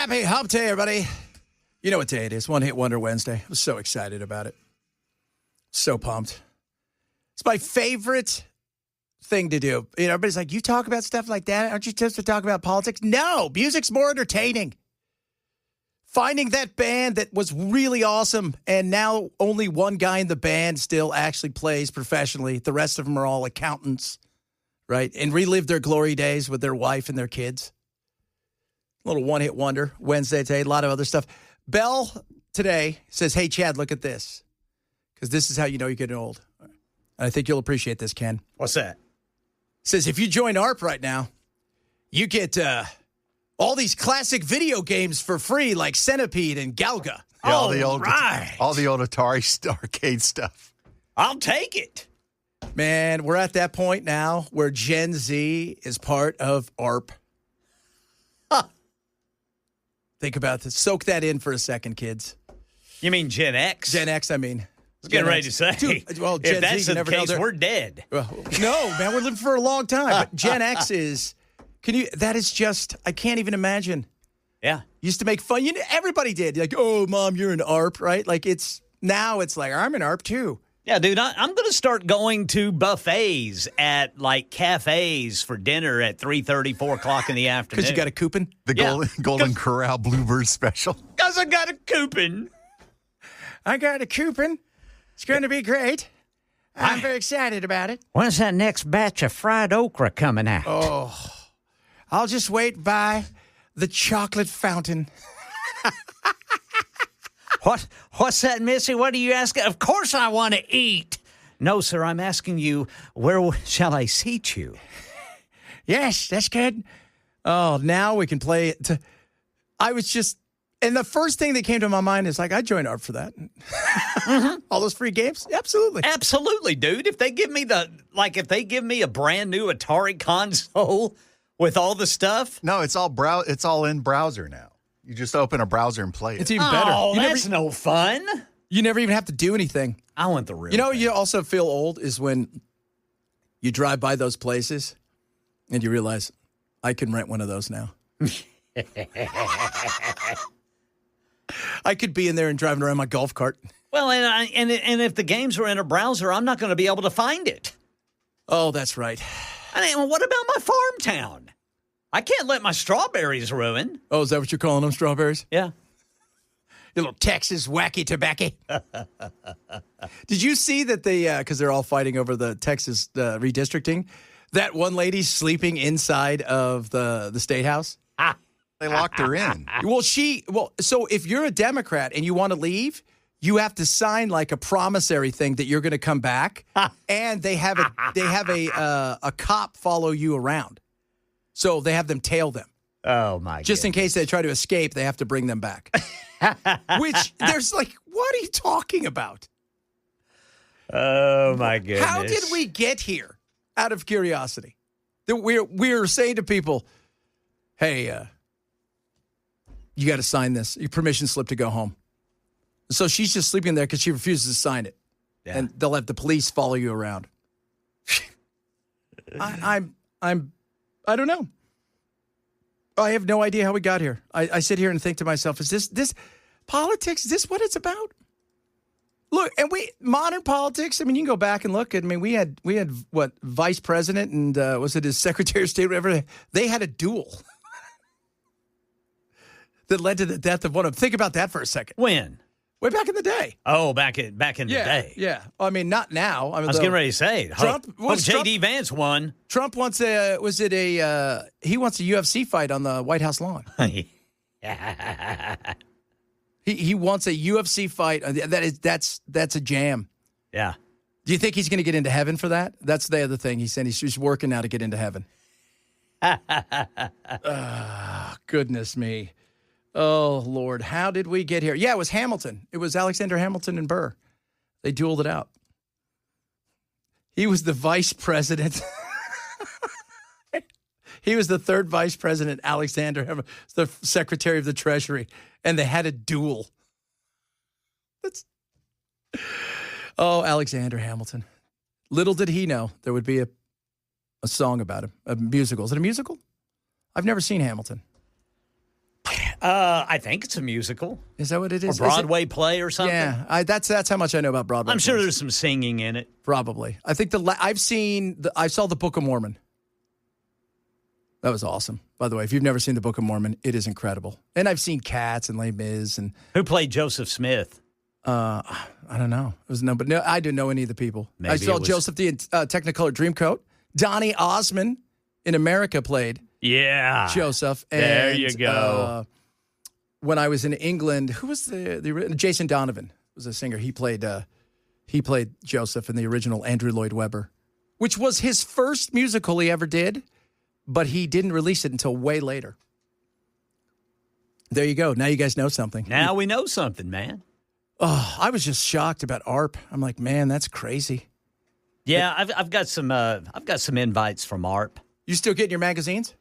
Happy Hump Day, everybody. You know what day it is. One Hit Wonder Wednesday. I was so excited about it. So pumped. It's my favorite thing to do. You know, everybody's like, you talk about stuff like that? Aren't you supposed to talk about politics? No, music's more entertaining. Finding that band that was really awesome, and now only one guy in the band still actually plays professionally. The rest of them are all accountants, right? And relive their glory days with their wife and their kids. A little one-hit wonder Wednesday today, a lot of other stuff. Bell today says, hey, Chad, look at this. Because this is how you know you're getting old. And I think you'll appreciate this, Ken. What's that? Says, if you join ARP right now, you get all these classic video games for free, like Centipede and Galga. Yeah, all the old Atari arcade stuff. I'll take it. Man, we're at that point now where Gen Z is part of ARP. Think about this. Soak that in for a second, kids. You mean Gen X? Gen X, I mean. I was getting ready to say. Dude, well, Gen if that's Z, the case, we're dead. Well, no, man, we're living for a long time. But Gen X is, that is just, I can't even imagine. Yeah. Used to make fun. Everybody did. Like, oh, Mom, you're an ARP, right? Like, now it's like, I'm an ARP too. Yeah, dude, I'm going to start going to buffets at, like, cafes for dinner at 3:30, 4 o'clock in the afternoon. Because you got a coupon? The Golden Corral Bluebird special. Because I got a coupon. I got a coupon. It's going to be great. I'm very excited about it. When's that next batch of fried okra coming out? Oh, I'll just wait by the chocolate fountain. What's that, Missy? What are you asking? Of course I want to eat. No, sir, I'm asking you, where shall I seat you? Yes, that's good. Oh, now we can play it. And the first thing that came to my mind is like, I'd join ARP for that. Mm-hmm. All those free games? Absolutely. Absolutely, dude. If they give me a brand new Atari console with all the stuff. No, it's all in browser now. You just open a browser and play it. It's even better. Oh, that's no fun. You never even have to do anything. I want the real thing. You also feel old is when you drive by those places and you realize, I can rent one of those now. I could be in there and driving around my golf cart. Well, and if the games are in a browser, I'm not going to be able to find it. Oh, that's right. I mean, what about my farm town? I can't let my strawberries ruin. Oh, is that what you're calling them, strawberries? Yeah. You little Texas wacky tobacco. Did you see that because they're all fighting over the Texas redistricting, that one lady's sleeping inside of the State House? They locked her in. So if you're a Democrat and you want to leave, you have to sign like a promissory thing that you're going to come back, and they have a cop follow you around. So they have them tail them. Oh, my God. Just in case they try to escape, they have to bring them back. Which, there's like, what are you talking about? Oh, my goodness. How did we get here, out of curiosity? That we're saying to people, hey, you got to sign this. Your permission slip to go home. So she's just sleeping there because she refuses to sign it. Yeah. And they'll have the police follow you around. I don't know. I have no idea how we got here. I sit here and think to myself, is this politics? Is this what it's about? Look, and modern politics, I mean, you can go back and look. I mean, we had what, vice president and was it his secretary of state, whatever? They had a duel that led to the death of one of them. Think about that for a second. When? Way back in the day. Oh, back in the day. Yeah. I mean, not now. I was getting ready to say. Trump. J.D. Vance won. Trump wants he wants a UFC fight on the White House lawn. He wants a UFC fight. That's a jam. Yeah. Do you think he's going to get into heaven for that? That's the other thing. He said he's working now to get into heaven. Goodness me. Oh, Lord. How did we get here? Yeah, it was Hamilton. It was Alexander Hamilton and Burr. They dueled it out. He was the vice president. He was the third vice president, Alexander Hamilton, the secretary of the Treasury, and they had a duel. Alexander Hamilton. Little did he know there would be a song about him, a musical. Is it a musical? I've never seen Hamilton. I think it's a musical. Is that what it Or is? Broadway play or something. Yeah, that's how much I know about Broadway. I'm sure plays. there's some singing in it. Probably. I think I saw the Book of Mormon. That was awesome. By the way, if you've never seen the Book of Mormon, it is incredible. And I've seen Cats and Les Mis and Who played Joseph Smith? I don't know. It was no, I didn't know any of the people. Maybe I saw it was- Joseph the Technicolor Dreamcoat. Donny Osmond in America played Yeah. Joseph. And, There you go. When I was in England, who was the Jason Donovan was a singer. He played Joseph in the original Andrew Lloyd Webber, which was his first musical he ever did, but he didn't release it until way later. There you go. Now you guys know something. Now we know something, man. Oh, I was just shocked about ARP. I'm like, man, that's crazy. Yeah, I've got some invites from ARP. You still getting your magazines?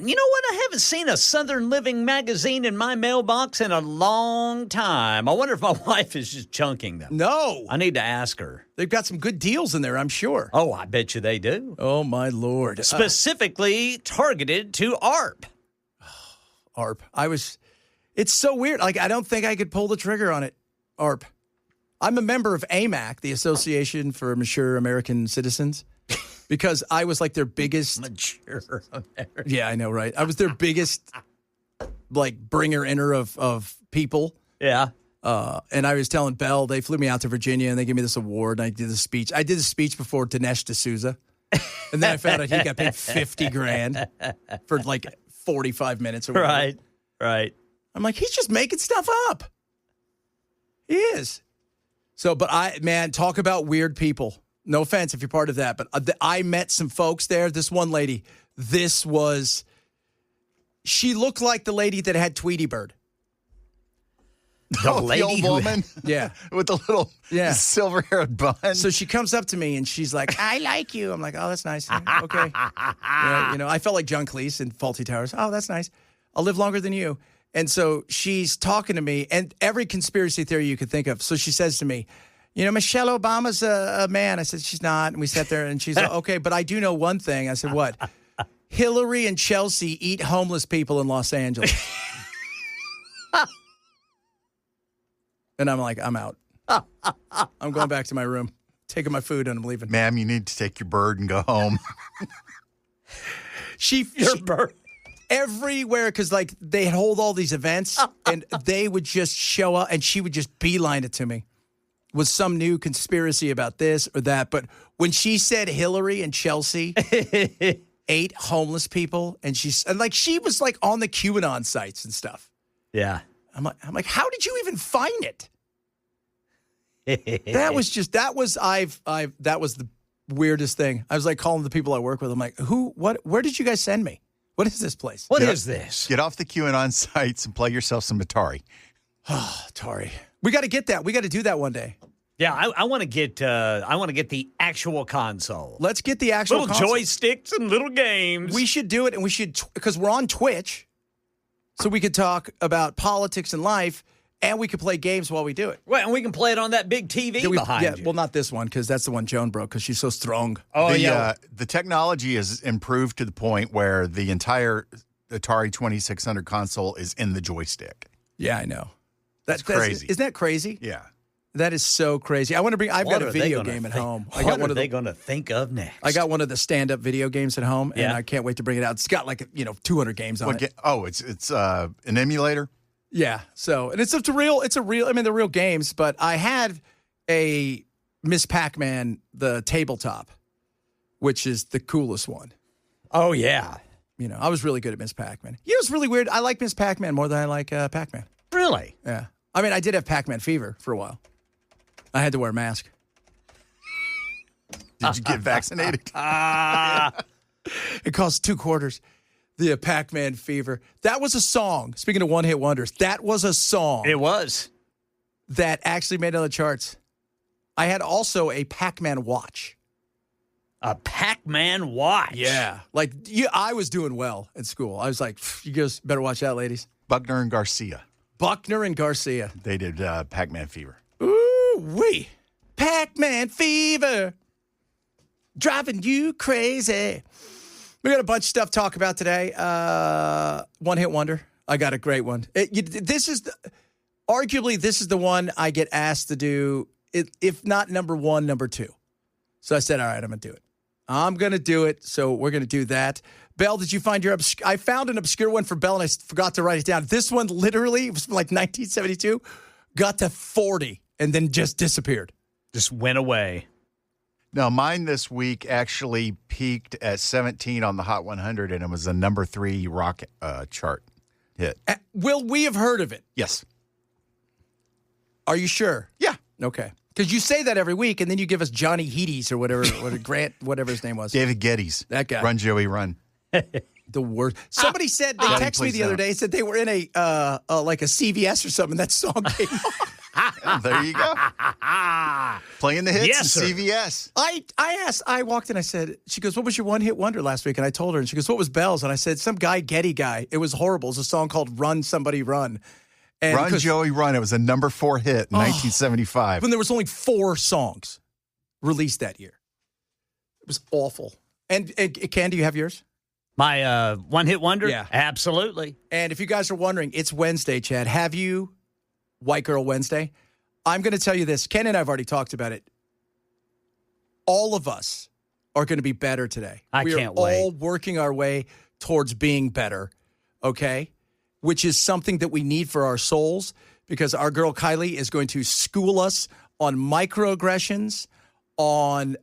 You know what? I haven't seen a Southern Living magazine in my mailbox in a long time. I wonder if my wife is just chunking them. No. I need to ask her. They've got some good deals in there, I'm sure. Oh, I bet you they do. Oh, my Lord. Specifically targeted to ARP. ARP. It's so weird. Like, I don't think I could pull the trigger on it. ARP. I'm a member of AMAC, the Association for Mature American Citizens, because I was like their biggest. Mature American. Yeah, I know, right? I was their biggest, like, bringer-inner of people. Yeah. And I was telling Belle, they flew me out to Virginia and they gave me this award. And I did the speech. I did the speech before Dinesh D'Souza. And then I found out he got paid $50,000 for like 45 minutes or whatever. Right. I'm like, he's just making stuff up. He is. So, but talk about weird people. No offense if you're part of that, but I met some folks there. This one lady, she looked like the lady that had Tweety Bird. The lady old who- woman? Yeah. With the little silver-haired bun. So she comes up to me and she's like, I like you. I'm like, oh, that's nice. Yeah, okay. Yeah, I felt like John Cleese in Faulty Towers. Oh, that's nice. I'll live longer than you. And so she's talking to me, and every conspiracy theory you could think of. So she says to me, Michelle Obama's a man. I said, she's not. And we sat there, and she's like, okay, but I do know one thing. I said, what? Hillary and Chelsea eat homeless people in Los Angeles. And I'm like, I'm out. I'm going back to my room, taking my food, and I'm leaving. Ma'am, you need to take your bird and go home. Your bird. Everywhere, because like they hold all these events and they would just show up and she would just beeline it to me with some new conspiracy about this or that. But when she said Hillary and Chelsea ate homeless people and she was like on the QAnon sites and stuff. Yeah. I'm like, how did you even find it? That was the weirdest thing. I was like calling the people I work with. I'm like, where did you guys send me? What is this place? What is this? Get off the QAnon sites and play yourself some Atari. Oh, Atari. We got to get that. We got to do that one day. Yeah, I want to get the actual console. Let's get the actual little console. joysticks and little games. We should do it, and we should, because we're on Twitch, so we could talk about politics and life, and we could play games while we do it. Well, and we can play it on that big TV behind you. Well, not this one, because that's the one Joan broke, because she's so strong. Oh, The technology has improved to the point where the entire Atari 2600 console is in the joystick. Yeah, I know. That's crazy. Isn't that crazy? Yeah. That is so crazy. I've got a video game at home. What are they going to think of next? I got one of the stand-up video games at home, and Yeah. I can't wait to bring it out. It's got like 200 games on it. It's an emulator. Yeah. So, and they're real games, but I had a Miss Pac-Man, the tabletop, which is the coolest one. Oh, yeah. I was really good at Miss Pac-Man. It's really weird. I like Miss Pac-Man more than I like Pac-Man. Really? Yeah. I mean, I did have Pac-Man fever for a while. I had to wear a mask. Did you get vaccinated? It cost $2. The Pac-Man fever. That was a song. Speaking of one-hit wonders, that was a song. It was. That actually made it on the charts. I had also a Pac-Man watch. A Pac-Man watch? Yeah. I was doing well at school. I was like, you guys better watch out, ladies. Buckner and Garcia. Buckner and Garcia. They did Pac-Man Fever. Ooh-wee. Pac-Man fever. Driving you crazy. We got a bunch of stuff to talk about today. One hit wonder. I got a great one. Arguably, this is the one I get asked to do, if not number one, number two. So I said, all right, I'm going to do it. I'm going to do it, so we're going to do that. Belle, did you find your I found an obscure one for Belle, and I forgot to write it down. This one literally, it was from like 1972, got to 40 and then just disappeared. Just went away. No, mine this week actually peaked at 17 on the Hot 100, and it was a number 3 rock chart hit. Will we have heard of it? Yes. Are you sure? Yeah. Okay. Because you say that every week, and then you give us Johnny Heaties or whatever, Grant, whatever his name was. David Geddes. That guy. Run, Joey, run. The worst. Somebody said, they texted me the other day, said they were in like a CVS or something. That song came on. Oh, there you go. Playing the hits Yes, in sir. CVS. I walked in, I said, she goes, what was your one-hit wonder last week? And I told her, and she goes, what was Belle's? And I said, some guy, Getty guy. It was horrible. It was a song called Run, Somebody Run. And Run, Joey, run. It was a number 4 hit in 1975. when there was only 4 songs released that year. It was awful. And Ken, do you have yours? My one-hit wonder? Yeah. Absolutely. And if you guys are wondering, it's Wednesday, Chad. Have you White Girl Wednesday? I'm going to tell you this. Ken and I have already talked about it. All of us are going to be better today. We are all working our way towards being better, okay? Which is something that we need for our souls, because our girl Kylie is going to school us on microaggressions, on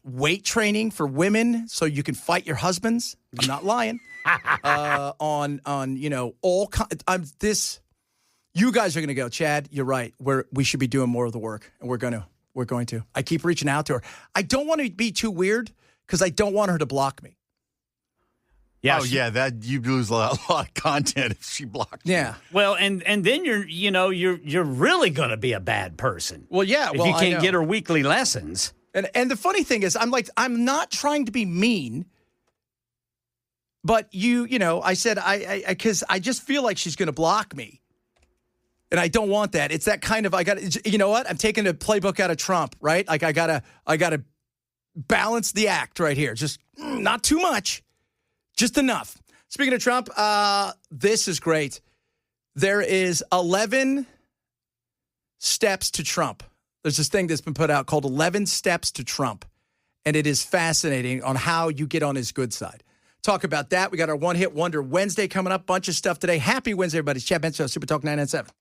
weight training for women so you can fight your husbands. I'm not lying. On all this. You guys are going to go, Chad, you're right. We should be doing more of the work, and we're going to. I keep reaching out to her. I don't want to be too weird because I don't want her to block me. Yeah. Yeah, that you lose a lot of content if she blocked you. Yeah. Well, and then you're really going to be a bad person. Well, yeah. If you can't get her weekly lessons. And the funny thing is, I'm not trying to be mean, but I said because I just feel like she's going to block me, and I don't want that. It's that kind of you know what? I'm taking a playbook out of Trump, right? Like I gotta balance the act right here. Just not too much. Just enough. Speaking of Trump, this is great. There is 11 steps to Trump. There's this thing that's been put out called 11 Steps to Trump, and it is fascinating on how you get on his good side. Talk about that. We got our one-hit wonder Wednesday coming up. Bunch of stuff today. Happy Wednesday, everybody. It's Chad Benson, Super Talk 997.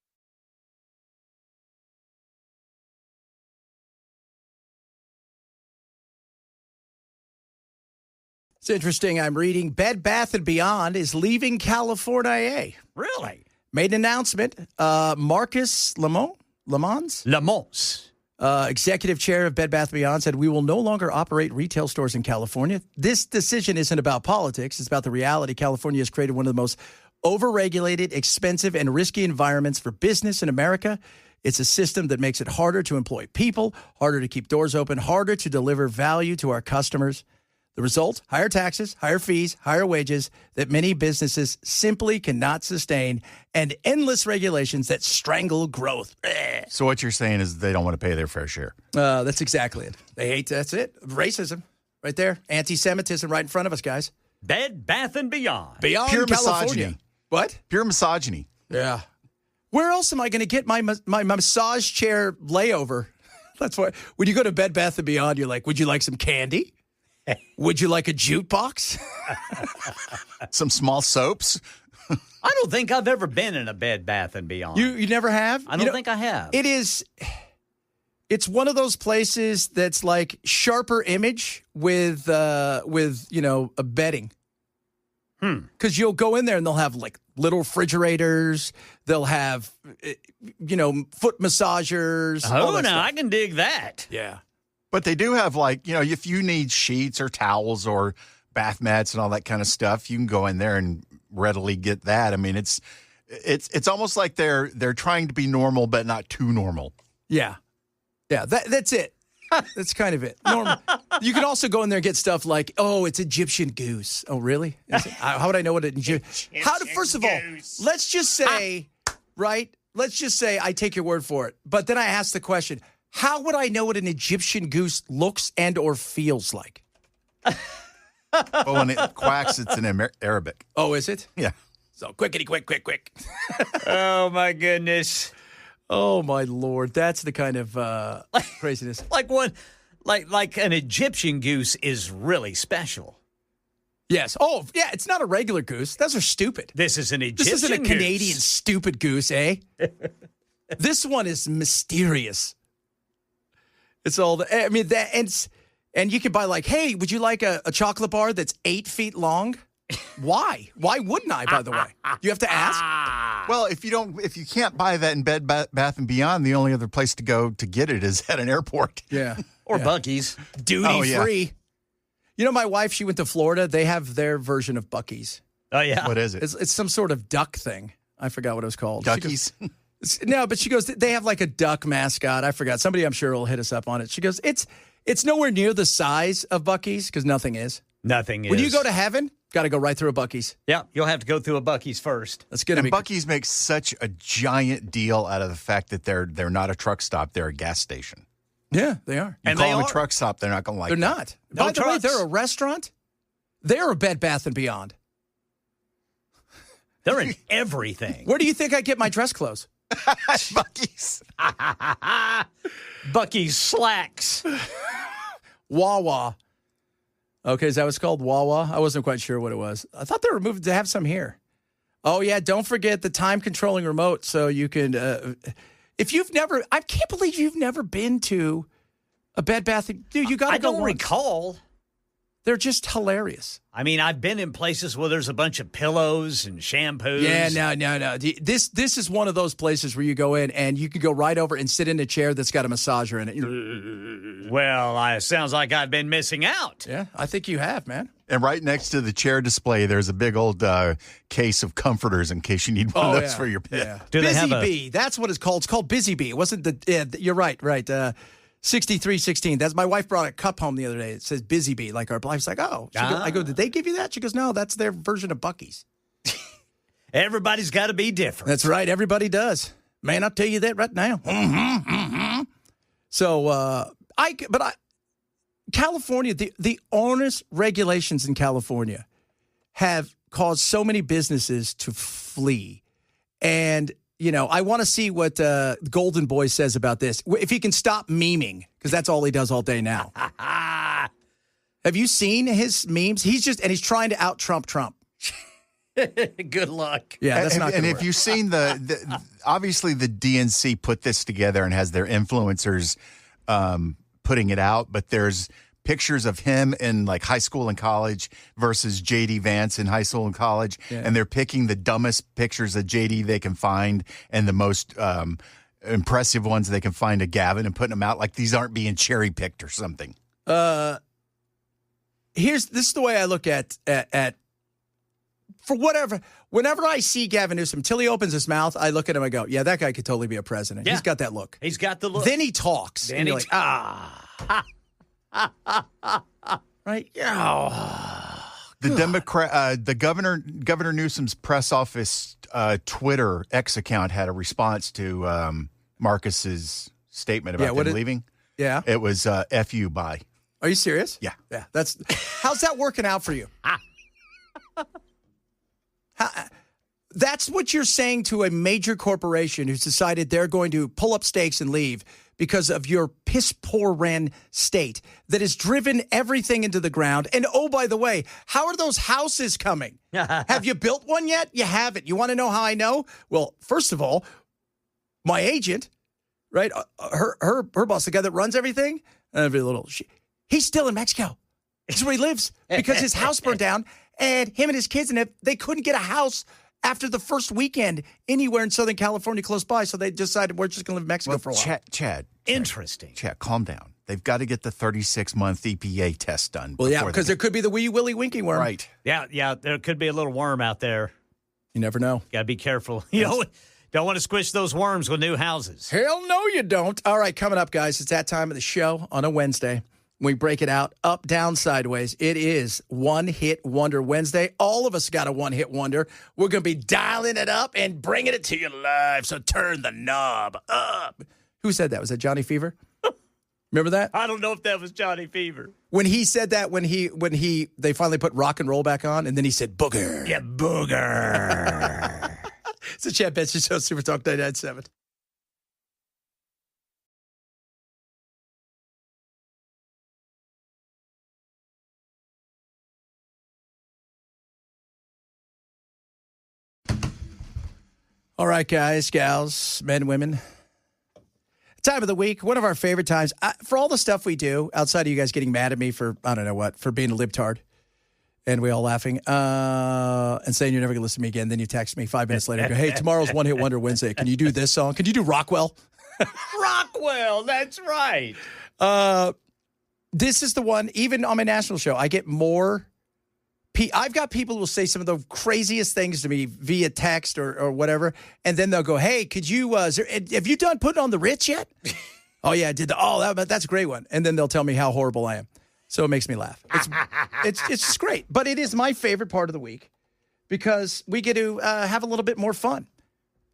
It's interesting. I'm reading Bed Bath & Beyond is leaving California. Really? Made an announcement. Marcus Lamons, executive chair of Bed Bath & Beyond, said, we will no longer operate retail stores in California. This decision isn't about politics. It's about the reality. California has created one of the most overregulated, expensive, and risky environments for business in America. It's a system that makes it harder to employ people, harder to keep doors open, harder to deliver value to our customers. The result, higher taxes, higher fees, higher wages that many businesses simply cannot sustain, and endless regulations that strangle growth. So what you're saying is they don't want to pay their fair share. That's exactly it. They hate, that's it. Racism right there. Anti-Semitism right in front of us, guys. Bed Bath & Beyond. Beyond Pure California. misogyny. What? Pure misogyny. Yeah. Where else am I going to get my massage chair layover? That's why when you go to Bed Bath & Beyond, you're like, would you like some candy? Would you like a jute box? Some small soaps. I don't think I've ever been in a Bed Bath & Beyond. You never have? I don't think I have. It's one of those places that's like Sharper Image with a bedding. Because you'll go in there and they'll have like little refrigerators. They'll have, foot massagers. Oh, now I can dig that. Yeah. But they do have if you need sheets or towels or bath mats and all that kind of stuff, you can go in there and readily get that. I mean, it's almost like they're trying to be normal, but not too normal. Yeah. Yeah, that's it. That's kind of it. Normal. You can also go in there and get stuff like, oh, it's Egyptian goose. Oh, really? How would I know what an Egyptian? First of all, let's just say, right? Let's just say I take your word for it. But then I ask the question, how would I know what an Egyptian goose looks and or feels like? But when it quacks, it's in Arabic. Oh, is it? Yeah. So quickity, quick. Oh, my goodness. Oh, my Lord. That's the kind of craziness. Like an Egyptian goose is really special. Yes. Oh, yeah, it's not a regular goose. Those are stupid. This is an Egyptian This isn't a goose. Canadian stupid goose, eh? This one is mysterious. It's all the, I mean, that, and you can buy like, hey, would you like a chocolate bar that's 8 feet long? Why? Why wouldn't I, by the way? You have to ask? Well, if you can't buy that in Bed Bath and Beyond, the only other place to go to get it is at an airport. Yeah. Or Buc-ee's. Duty free. You know, my wife, she went to Florida. They have their version of Buc-ee's. Oh, yeah. What is it? It's some sort of duck thing. I forgot what it was called. Duckies? No, but she goes, they have like a duck mascot. I forgot. Somebody I'm sure will hit us up on it. She goes, it's nowhere near the size of Buc-ee's because nothing is. Nothing is. When you go to heaven, got to go right through a Buc-ee's. Yeah, you'll have to go through a Buc-ee's first. That's going to be. Buc-ee's makes such a giant deal out of the fact that they're not a truck stop. They're a gas station. Yeah, they are. You And call they them are. a truck stop, they're not going to like They're that. not. No By the way, trucks. they're a restaurant. They're a Bed Bath and Beyond. They're in everything. Where do you think I get my dress clothes? Buc-ee's. Buc-ee's slacks. Wawa. Okay, is that what it's called? Wawa? I wasn't quite sure what it was. I thought they were moving to have some here. Oh, yeah, don't forget the time-controlling remote so you can, if you've never, I can't believe you've never been to a Bed Bath. Dude, you got to I go don't once. recall. They're just hilarious. I mean, I've been in places where there's a bunch of pillows and shampoos. Yeah, no. This is one of those places where you go in and you can go right over and sit in a chair that's got a massager in it. Well, it sounds like I've been missing out. Yeah, I think you have, man. And right next to the chair display, there's a big old case of comforters in case you need one of those for your pet. Yeah. Do they Busy have a- Bee. That's what it's called. It's called Busy Bee. It wasn't the. Yeah, you're right. 6316. That's my wife brought a cup home the other day. It says Busy Bee. Like our wife's like, oh. I go, did they give you that? She goes, no, that's their version of Buc-ee's. Everybody's got to be different. That's right. Everybody does. Man, I'll tell you that right now. So, California, the onerous regulations in California have caused so many businesses to flee. And, you know, I want to see what Golden Boy says about this. If he can stop memeing, because that's all he does all day now. Have you seen his memes? He's trying to out-Trump Trump. Good luck. Yeah, that's not And gonna if work. you've seen obviously the DNC put this together and has their influencers putting it out, but there's pictures of him in like high school and college versus JD Vance in high school and college, and they're picking the dumbest pictures of JD they can find and the most impressive ones they can find of Gavin and putting them out like these aren't being cherry picked or something. This is the way I look at for whatever. Whenever I see Gavin Newsom, till he opens his mouth, I look at him. I go, "Yeah, that guy could totally be a president. Yeah. He's got that look." He's got the look. Then he talks, Then and he you're like, right? Yeah. The Governor Newsom's press office Twitter X account had a response to Marcus's statement about what him did- leaving. Yeah. It was "F you, bye." Are you serious? Yeah. Yeah. How's that working out for you? That's what you're saying to a major corporation who's decided they're going to pull up stakes and leave because of your piss poor ran state that has driven everything into the ground. And oh, by the way, how are those houses coming? Have you built one yet? You haven't. You want to know how I know? Well, first of all, my agent, right? Her boss, the guy that runs everything, he's still in Mexico. That's where he lives because his house burned down, and him and his kids they couldn't get a house after the first weekend anywhere in Southern California close by. So they decided we're just going to live in Mexico for a while. Chad, Interesting. calm down. They've got to get the 36-month EPA test done. Well, yeah, before because they there could be the wee willy winky worm. right. Yeah, there could be a little worm out there. You never know. Got to be careful. Don't want to squish those worms with new houses. Hell no, you don't. All right, coming up, guys, it's that time of the show on a Wednesday. We break it out up, down, sideways. It is One Hit Wonder Wednesday. All of us got a one-hit wonder. We're going to be dialing it up and bringing it to you live, so turn the knob up. Who said that? Was that Johnny Fever? Remember that? I don't know if that was Johnny Fever. When he said that, when they finally put rock and roll back on, and then he said booger. Yeah, booger. It's a Chad Benson Show, Super Talk 99.7. All right, guys, gals, men, women. Time of the week, one of our favorite times. For all the stuff we do, outside of you guys getting mad at me for, I don't know what, for being a libtard, and we all laughing, and saying you're never going to listen to me again. Then you text me 5 minutes later and go, hey, tomorrow's One Hit Wonder Wednesday. Can you do this song? Can you do Rockwell? Rockwell, that's right. This is the one, even on my national show, I get more. I've got people who will say some of the craziest things to me via text or whatever, and then they'll go, hey, could you, have you done Putting on the Ritz yet? Oh, yeah, I did. That's a great one. And then they'll tell me how horrible I am. So it makes me laugh. It's just great. But it is my favorite part of the week because we get to have a little bit more fun.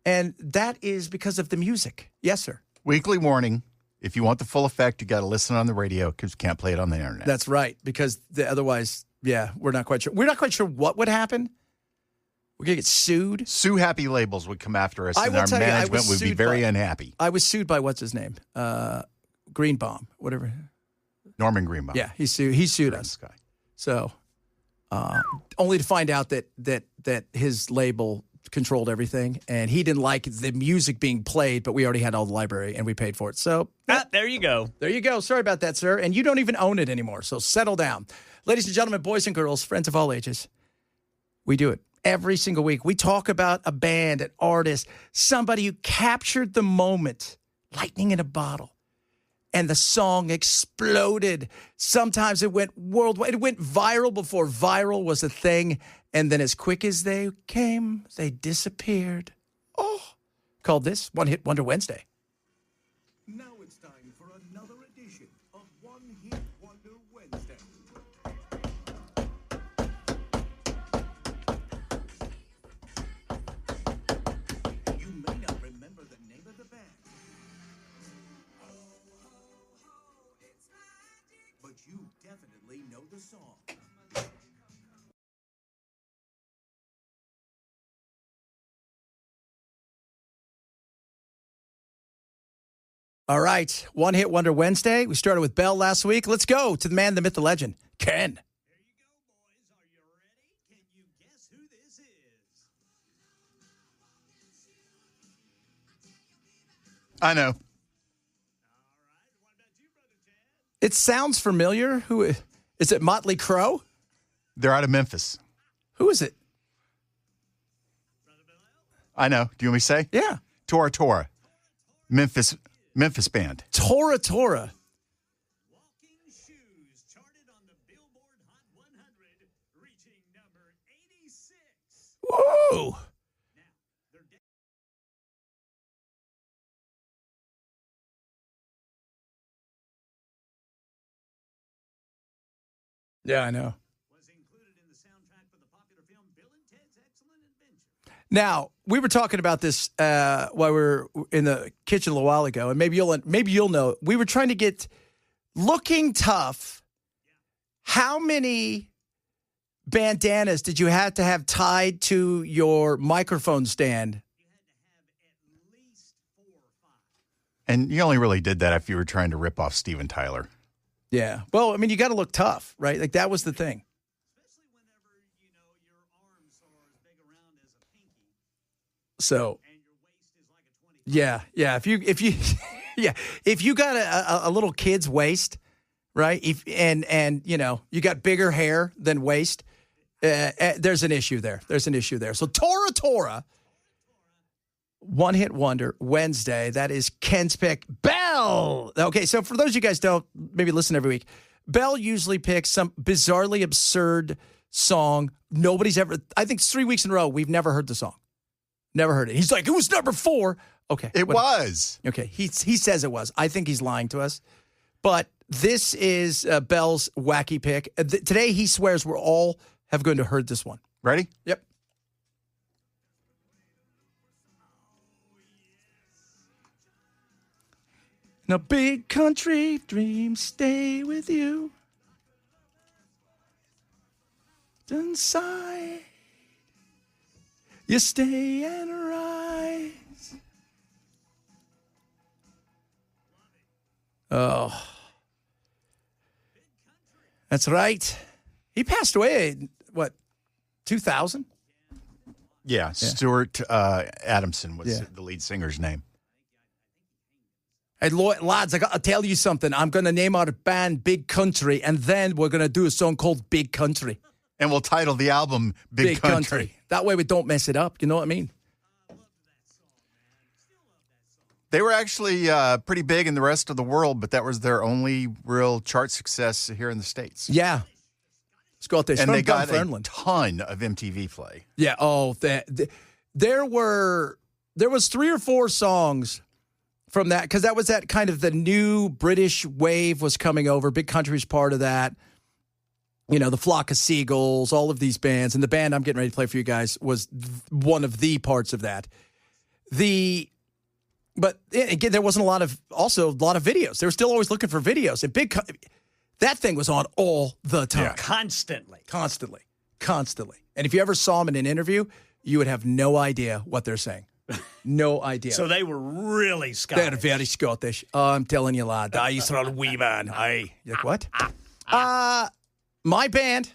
And that is because of the music. Yes, sir. Weekly warning. If you want the full effect, you got to listen on the radio because you can't play it on the internet. That's right. Because otherwise, yeah, we're not quite sure. We're not quite sure what would happen. We're going to get sued. Sue Happy labels would come after us, and our management would be very unhappy. I was sued by what's his name? Greenbaum, whatever. Norman Greenbaum. Yeah, he sued us. Guy. So, only to find out that his label controlled everything, and he didn't like the music being played, but we already had all the library, and we paid for it. So, There you go. There you go. Sorry about that, sir. And you don't even own it anymore, so settle down. Ladies and gentlemen, boys and girls, friends of all ages, we do it every single week. We talk about a band, an artist, somebody who captured the moment, lightning in a bottle. And the song exploded. Sometimes it went worldwide. It went viral before viral was a thing. And then as quick as they came, they disappeared. Oh, called this One Hit Wonder Wednesday. Now it's time for another edition of One Hit Wonder Wednesday. You may not remember the name of the band. But you definitely know the song. All right, One Hit Wonder Wednesday. We started with Bell last week. Let's go to the man, the myth, the legend, Ken. There you go, boys. Are you ready? Can you guess who this is? I know. All right. What about you, Brother Chad? It sounds familiar. Who is it? Motley Crue? They're out of Memphis. Who is it? I know. Do you want me to say? Yeah, Tora Tora. Memphis band. Tora Tora. Walking Shoes charted on the Billboard Hot 100, reaching number 86. Whoa. Yeah, I know. Was included in the soundtrack for the popular film Bill and Ted's Excellent Adventure. Now, we were talking about this while we were in the kitchen a little while ago, and maybe you'll know. We were trying to get Looking Tough. How many bandanas did you have to have tied to your microphone stand? You had to have at least 4 or 5. And you only really did that if you were trying to rip off Steven Tyler. Yeah. Well, I mean, you got to look tough, right? Like that was the thing. Especially whenever, your arms are as big around as a pinky So, and your waist is like a 20. yeah. If you got a little kid's waist, right? And you got bigger hair than waist, there's an issue there. So Tora. One Hit Wonder Wednesday. That is Ken's pick. Bell. Okay, so for those of you guys don't maybe listen every week, Bell usually picks some bizarrely absurd song. Nobody's ever, I think 3 weeks in a row, we've never heard the song. Never heard it. He's like, it was number 4. Okay. It was. Okay, he says it was. I think he's lying to us. But this is Bell's wacky pick. Today he swears we're all have going to heard this one. Ready? Yep. Now, big country dreams stay with you. inside. You stay and rise. Oh. That's right. He passed away in, 2000? Yeah, Stuart Adamson was Yeah. the lead singer's name. Hey, lads, I got to tell you something. I'm going to name our band Big Country, and then we're going to do a song called Big Country. And we'll title the album Big Country. That way we don't mess it up. You know what I mean? They were actually pretty big in the rest of the world, but that was their only real chart success here in the States. Yeah. Scottish. And From they got a Dunfermline. ton of MTV play. Yeah. Oh, there was 3 or 4 songs from that, because that was that kind of the new British wave was coming over. Big Country's part of that. You know, the Flock of Seagulls, all of these bands, and the band I'm getting ready to play for you guys was one of the parts of that. But again, there wasn't a lot of videos. They were still always looking for videos. And that thing was on all the time. Yeah. Constantly. Constantly. And if you ever saw them in an interview, you would have no idea what they're saying. No idea. So they were really Scottish. They're very Scottish. Oh, I'm telling you, lad. I used to wee man. Aye. You're like, what? My band,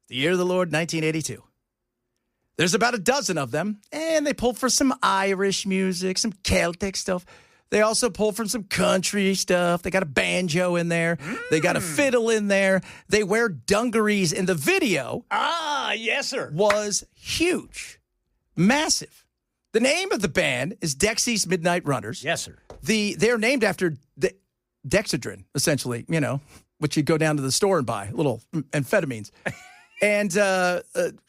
the year of the Lord, 1982. There's about a dozen of them, and they pull for some Irish music, some Celtic stuff. They also pull from some country stuff. They got a banjo in there. They got a fiddle in there. They wear dungarees in the video. Ah, yes, sir. Was huge. Massive. The name of the band is Dexy's Midnight Runners. Yes, sir. They're named after Dexedrine, essentially, you know, which you'd go down to the store and buy, little amphetamines. And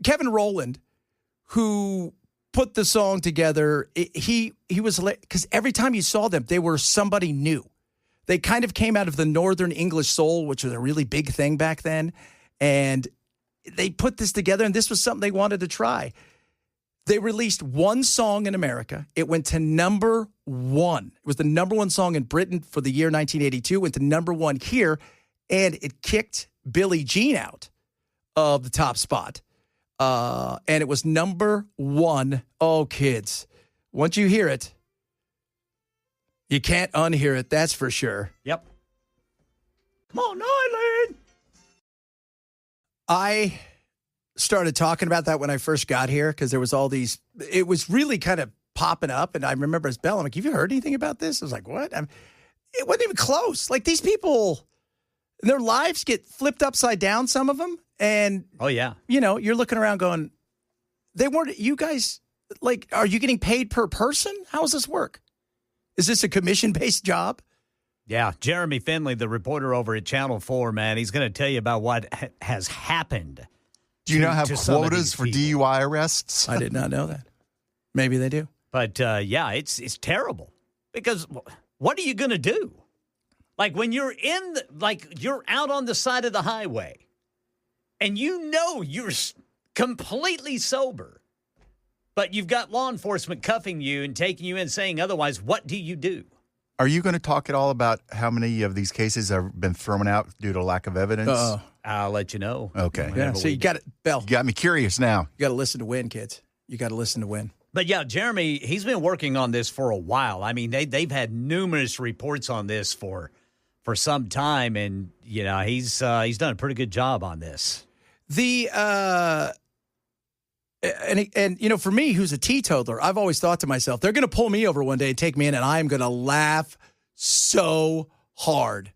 Kevin Rowland, who put the song together, he was, because every time you saw them, they were somebody new. They kind of came out of the Northern English soul, which was a really big thing back then. And they put this together, and this was something they wanted to try. They released one song in America. It went to number 1. It was the number 1 song in Britain for the year 1982. Went to number 1 here, and it kicked Billie Jean out of the top spot. And it was number 1. Oh, kids, once you hear it, you can't unhear it. That's for sure. Yep. Come on, Eileen. I started talking about that when I first got here, because there was all these, it was really kind of popping up. And I remember as Bell, I'm like, have you heard anything about this? I was like, what? It wasn't even close. Like, these people, their lives get flipped upside down, some of them. And, oh, yeah. You know, you're looking around going, you guys, like, are you getting paid per person? How does this work? Is this a commission-based job? Yeah. Jeremy Finley, the reporter over at Channel 4, man, he's going to tell you about what has happened. Do you now have to some of quotas these for people. DUI arrests? I did not know that. Maybe they do. But, yeah, it's terrible. Because what are you going to do? Like, when you're you're out on the side of the highway, and you know you're completely sober, but you've got law enforcement cuffing you and taking you in saying otherwise, what do you do? Are you going to talk at all about how many of these cases have been thrown out due to lack of evidence? I'll let you know. Okay. Yeah, so you got it, Bell. You got me curious now. You got to listen to win, kids. You got to listen to win. But, yeah, Jeremy, he's been working on this for a while. I mean, they've had numerous reports on this for some time, and, you know, he's done a pretty good job on this. And you know, for me, who's a teetotaler, I've always thought to myself, they're going to pull me over one day and take me in, and I'm going to laugh so hard.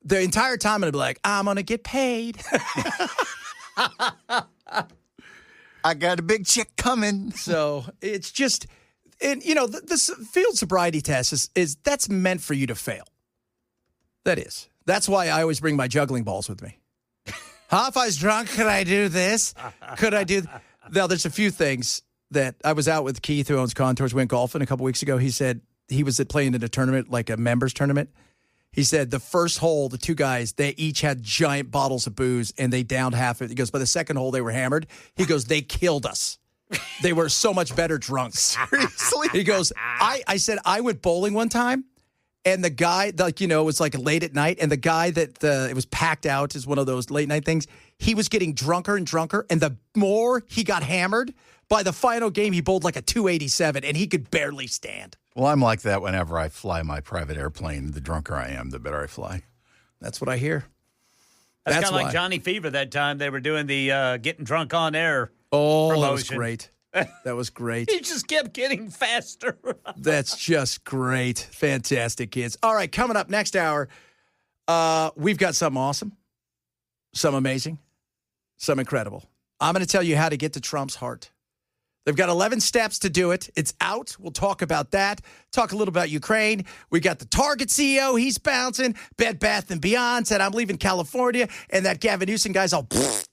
The entire time I'm going to be like, I'm going to get paid. I got a big check coming. So it's just, and you know, this field sobriety test is that's meant for you to fail. That is. That's why I always bring my juggling balls with me. If I was drunk, could I do this? Could I do? Now, there's a few things that I was out with Keith, who owns Contours, went golfing a couple weeks ago. He said he was playing in a tournament, like a members tournament. He said the first hole, the two guys, they each had giant bottles of booze, and they downed half of it. He goes, by the second hole, they were hammered. He goes, they killed us. They were so much better drunk. Seriously? He goes, I said, I went bowling one time, And the guy, like, it was like late at night, and the guy that it was packed out is one of those late night things. He was getting drunker and drunker, and the more he got hammered, by the final game, he bowled like a 287, and he could barely stand. Well, I'm like that whenever I fly my private airplane. The drunker I am, the better I fly. That's what I hear. That's kind of why. like Johnny Fever that time they were doing the getting drunk on air. Oh, promotion. that was great. That was great. He just kept getting faster. That's just great. Fantastic, kids. All right, coming up next hour, we've got something awesome, some amazing, some incredible. I'm going to tell you how to get to Trump's heart. They've got 11 steps to do it. It's out. We'll talk about that. Talk a little about Ukraine. We got the Target CEO. He's bouncing. Bed Bath & Beyond said, I'm leaving California. And that Gavin Newsom guy's all,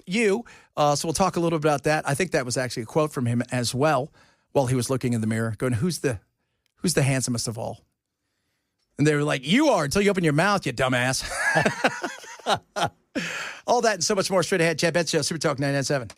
you. So we'll talk a little bit about that. I think that was actually a quote from him as well while he was looking in the mirror going, who's the handsomest of all? And they were like, you are until you open your mouth, you dumbass. All that and so much more straight ahead. Chad Benson Show, Super Talk 997.